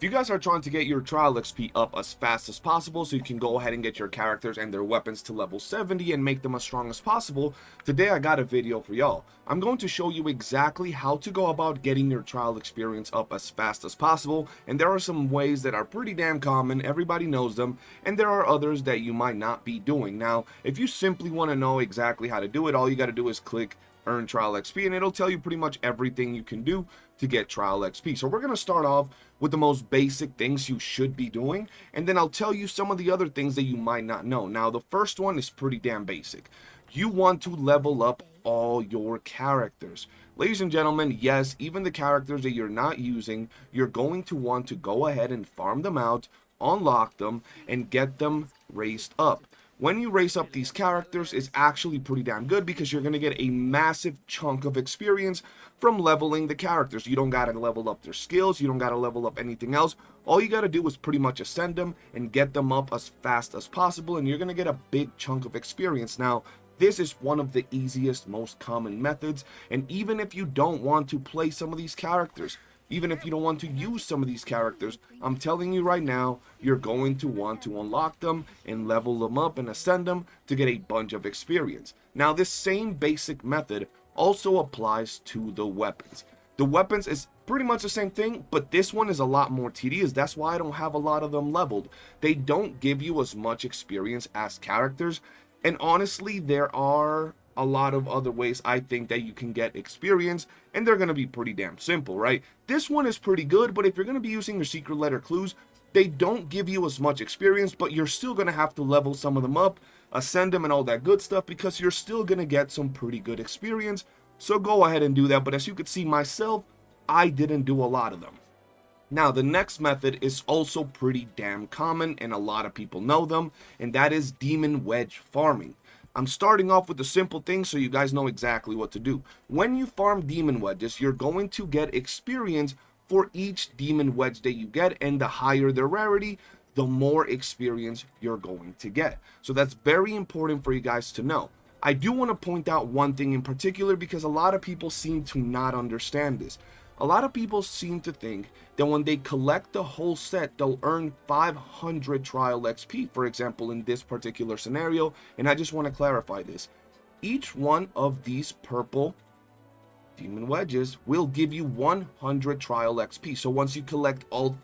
If you guys are trying to get your trial XP up as fast as possible so you can go ahead and get your characters and their weapons to level 70 and make them as strong as possible, today I got a video for y'all. I'm going to show you exactly how to go about getting your trial experience up as fast as possible, and there are some ways that are pretty damn common, everybody knows them, and there are others that you might not be doing. Now, if you simply want to know exactly how to do it, all you got to do is click earn trial XP and it'll tell you pretty much everything you can do to get trial XP. So we're going to start off with the most basic things you should be doing, and then I'll tell you some of the other things that you might not know. Now, the first one is pretty damn basic. You want to level up all your characters. Ladies and gentlemen, yes, even the characters that you're not using, you're going to want to go ahead and farm them out, unlock them, and get them raised up. When you raise up these characters, it's actually pretty damn good because you're going to get a massive chunk of experience from leveling the characters. You don't got to level up their skills. You don't got to level up anything else. All you got to do is pretty much ascend them and get them up as fast as possible, and you're going to get a big chunk of experience. Now, this is one of the easiest, most common methods, and even if you don't want to play some of these characters, even if you don't want to use some of these characters, I'm telling you right now, you're going to want to unlock them and level them up and ascend them to get a bunch of experience. Now, this same basic method also applies to the weapons. The weapons is pretty much the same thing, but this one is a lot more tedious. That's why I don't have a lot of them leveled. They don't give you as much experience as characters, and honestly, there are a lot of other ways I think that you can get experience, and they're going to be pretty damn simple, right? This one is pretty good, but if you're going to be using your secret letter clues, they don't give you as much experience, but you're still going to have to level some of them up, ascend them and all that good stuff, because you're still going to get some pretty good experience. So go ahead and do that, but as you can see myself, I didn't do a lot of them. Now, the next method is also pretty damn common, and a lot of people know them, and that is demon wedge farming. I'm starting off with the simple things so you guys know exactly what to do. When you farm demon wedges, you're going to get experience for each demon wedge that you get, and the higher the rarity, the more experience you're going to get. So that's very important for you guys to know. I do want to point out one thing in particular because a lot of people seem to not understand this. A lot of people seem to think that when they collect the whole set, they'll earn 500 trial XP, for example, in this particular scenario, and I just want to clarify this. Each one of these purple demon wedges will give you 100 trial XP. So once you collect all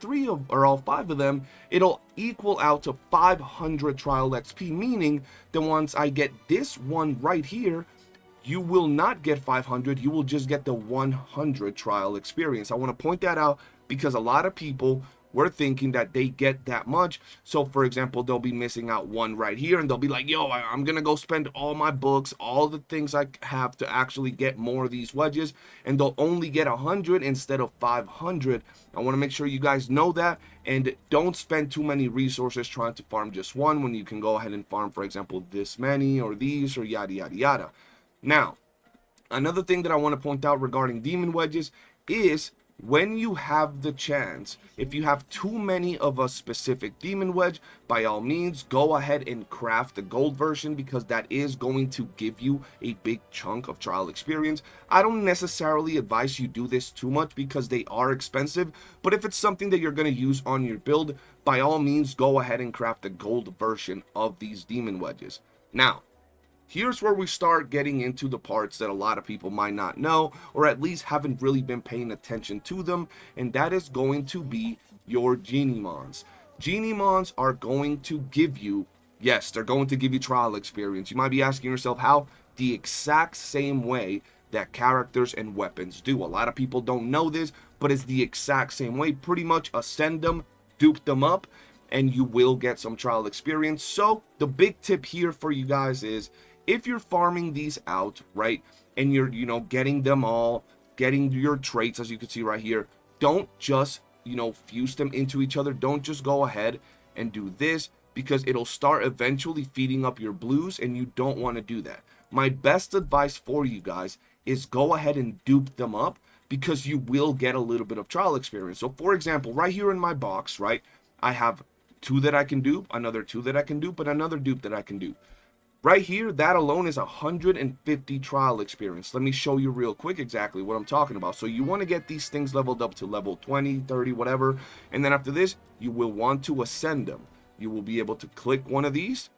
all five of them, it'll equal out to 500 trial XP, meaning that once I get this one right here, you will not get 500, you will just get the 100 trial experience. I want to point that out because a lot of people were thinking that they get that much. So for example, they'll be missing out one right here and they'll be like, yo, I'm gonna go spend all my books, all the things I have to actually get more of these wedges, and they'll only get 100 instead of 500. I want to make sure you guys know that, and don't spend too many resources trying to farm just one when you can go ahead and farm, for example, this many or these or yada yada yada. Now, another thing that I want to point out regarding demon wedges is when you have the chance, if you have too many of a specific demon wedge, by all means, go ahead and craft the gold version because that is going to give you a big chunk of trial experience. I don't necessarily advise you do this too much because they are expensive, but if it's something that you're going to use on your build, by all means, go ahead and craft the gold version of these demon wedges. Now, here's where we start getting into the parts that a lot of people might not know, or at least haven't really been paying attention to them, and that is going to be your Genions. Genions are going to give you, yes, they're going to give you trial experience. You might be asking yourself how? The exact same way that characters and weapons do. A lot of people don't know this, but it's the exact same way. Pretty much ascend them, dupe them up, and you will get some trial experience. So the big tip here for you guys is, if you're farming these out, right, and you're, getting them all, getting your traits, as you can see right here, don't just, fuse them into each other. Don't just go ahead and do this because it'll start eventually feeding up your blues, and you don't want to do that. My best advice for you guys is go ahead and dupe them up because you will get a little bit of trial experience. So, for example, right here in my box, right, I have 2 that I can dupe, another 2 that I can dupe, and another dupe that I can dupe. Right here, that alone is 150 trial experience. Let me show you real quick exactly what I'm talking about. So you want to get these things leveled up to level 20, 30, whatever. And then after this, you will want to ascend them. You will be able to click one of these.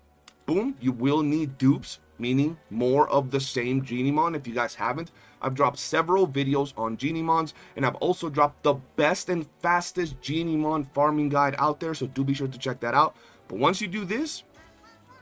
Boom. You will need dupes, meaning more of the same Genieon. If you guys haven't, I've dropped several videos on Geniemons, and I've also dropped the best and fastest Genieon farming guide out there. So do be sure to check that out. But once you do this,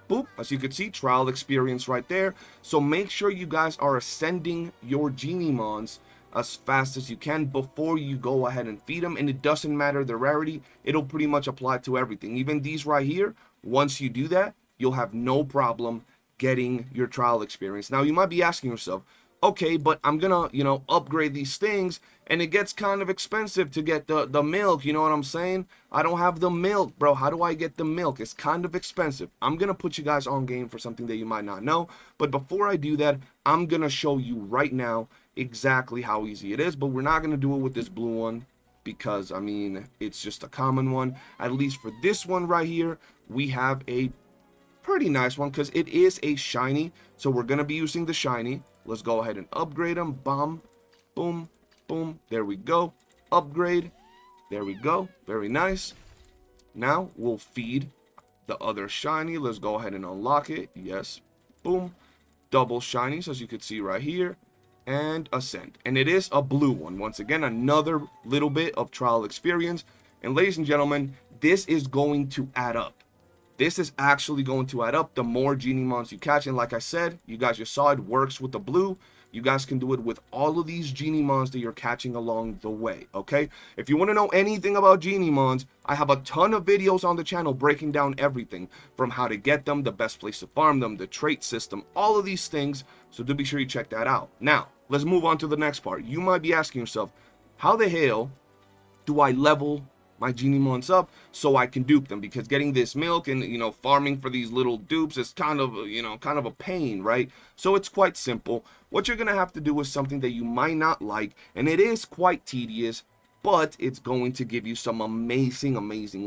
boop, as you can see, trial experience right there. So make sure you guys are ascending your Geniemons as fast as you can before you go ahead and feed them. And it doesn't matter the rarity, it'll pretty much apply to everything. Even these right here, once you do that, you'll have no problem getting your trial experience. Now you might be asking yourself, okay, but I'm gonna, upgrade these things, and it gets kind of expensive to get the milk, you know what I'm saying? I don't have the milk, bro. How do I get the milk? It's kind of expensive. I'm gonna put you guys on game for something that you might not know, but before I do that, I'm gonna show you right now exactly how easy it is. But we're not gonna do it with this blue one, because I mean, it's just a common one. At least for this one right here, we have a pretty nice one because it is a shiny, so we're gonna be using the shiny. Let's go ahead and upgrade them. Bomb, boom, boom. There we go. Upgrade. There we go. Very nice. Now we'll feed the other shiny. Let's go ahead and unlock it. Yes. Boom. Double shinies, as you can see right here. And ascend. And it is a blue one. Once again, another little bit of trial experience. And ladies and gentlemen, this is going to add up. This is actually going to add up the more Geniemons you catch. And like I said, you guys just saw it works with the blue. You guys can do it with all of these Geniemons that you're catching along the way, okay? If you want to know anything about Geniemons, I have a ton of videos on the channel breaking down everything from how to get them, the best place to farm them, the trait system, all of these things. So do be sure you check that out. Now, let's move on to the next part. You might be asking yourself, how the hell do I level my Geniemons up so I can dupe them? Because getting this milk and farming for these little dupes is kind of a pain, right? So it's quite simple. What you're gonna have to do is something that you might not like, and it is quite tedious, but it's going to give you some amazing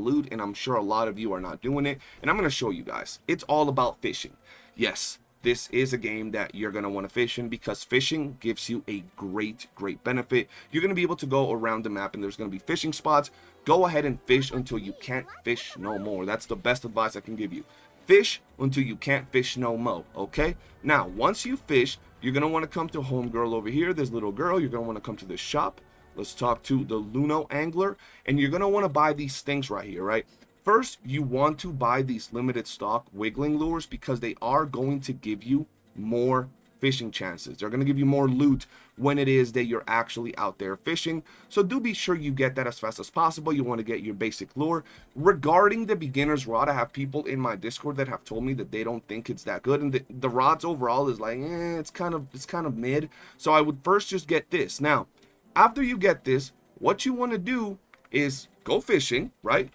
loot, and I'm sure a lot of you are not doing it, and I'm gonna show you guys. It's all about fishing. Yes, this is a game that you're going to want to fish in, because fishing gives you a great benefit. You're going to be able to go around the map, and there's going to be fishing spots. Go ahead and fish until you can't fish no more. That's the best advice I can give you. Fish until you can't fish no more, okay? Now, once you fish, you're going to want to come to homegirl over here, this little girl. You're going to want to come to this shop. Let's talk to the Luno Angler, and you're going to want to buy these things right here, right? First, you want to buy these limited stock wiggling lures, because they are going to give you more fishing chances. They're going to give you more loot when it is that you're actually out there fishing. So do be sure you get that as fast as possible. You want to get your basic lure. Regarding the beginner's rod, I have people in my Discord that have told me that they don't think it's that good, and the rods overall is like, it's kind of mid. So I would first just get this. Now, after you get this, what you want to do is go fishing, right?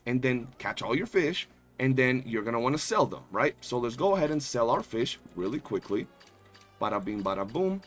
And then catch all your fish, and then you're going to want to sell them, right? So let's go ahead and sell our fish really quickly. Bada bing, bada boom.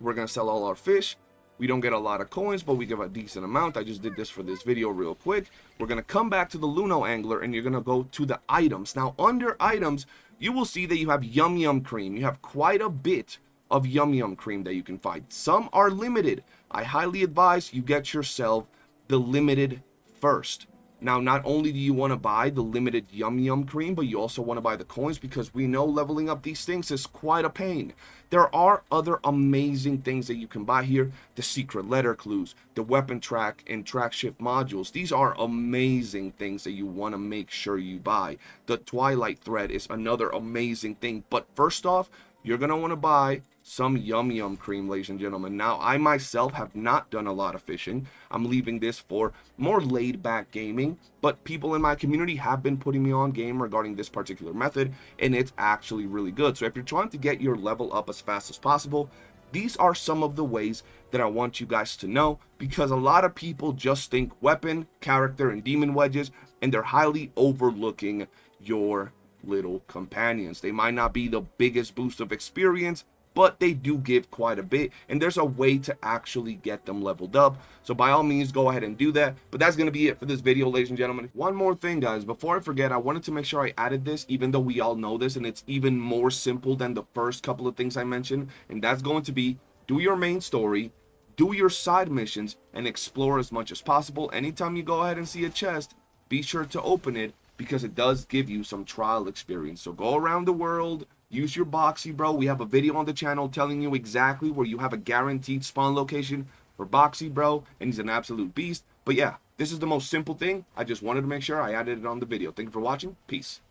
We're going to sell all our fish. We don't get a lot of coins, but we give a decent amount. I just did this for this video real quick. We're going to come back to the Luno Angler, and you're going to go to the items. Now, under items, you will see that you have Yum Yum Cream. You have quite a bit of Yum Yum Cream that you can find. Some are limited. I highly advise you get yourself the limited first. Now, not only do you want to buy the limited Yum Yum Cream, but you also want to buy the coins, because we know leveling up these things is quite a pain. There are other amazing things that you can buy here. The secret letter clues, the weapon track and track shift modules. These are amazing things that you want to make sure you buy. The Twilight Thread is another amazing thing. But first off, you're going to want to buy some Yum Yum Cream, ladies and gentlemen. Now, I myself have not done a lot of fishing. I'm leaving this for more laid-back gaming, but people in my community have been putting me on game regarding this particular method, and it's actually really good. So if you're trying to get your level up as fast as possible, these are some of the ways that I want you guys to know, because a lot of people just think weapon, character, and demon wedges, and they're highly overlooking your little companions. They might not be the biggest boost of experience, but they do give quite a bit, and there's a way to actually get them leveled up. So by all means, go ahead and do that. But that's going to be it for this video, ladies and gentlemen. One more thing, guys, before I forget, I wanted to make sure I added this, even though we all know this, and it's even more simple than the first couple of things I mentioned, and that's going to be do your main story, do your side missions, and explore as much as possible. Anytime you go ahead and see a chest, be sure to open it, because it does give you some trial experience. So go around the world, use your Boxy Bro. We have a video on the channel telling you exactly where you have a guaranteed spawn location for Boxy Bro, and he's an absolute beast. But yeah, this is the most simple thing. I just wanted to make sure I added it on the video. Thank you for watching. Peace.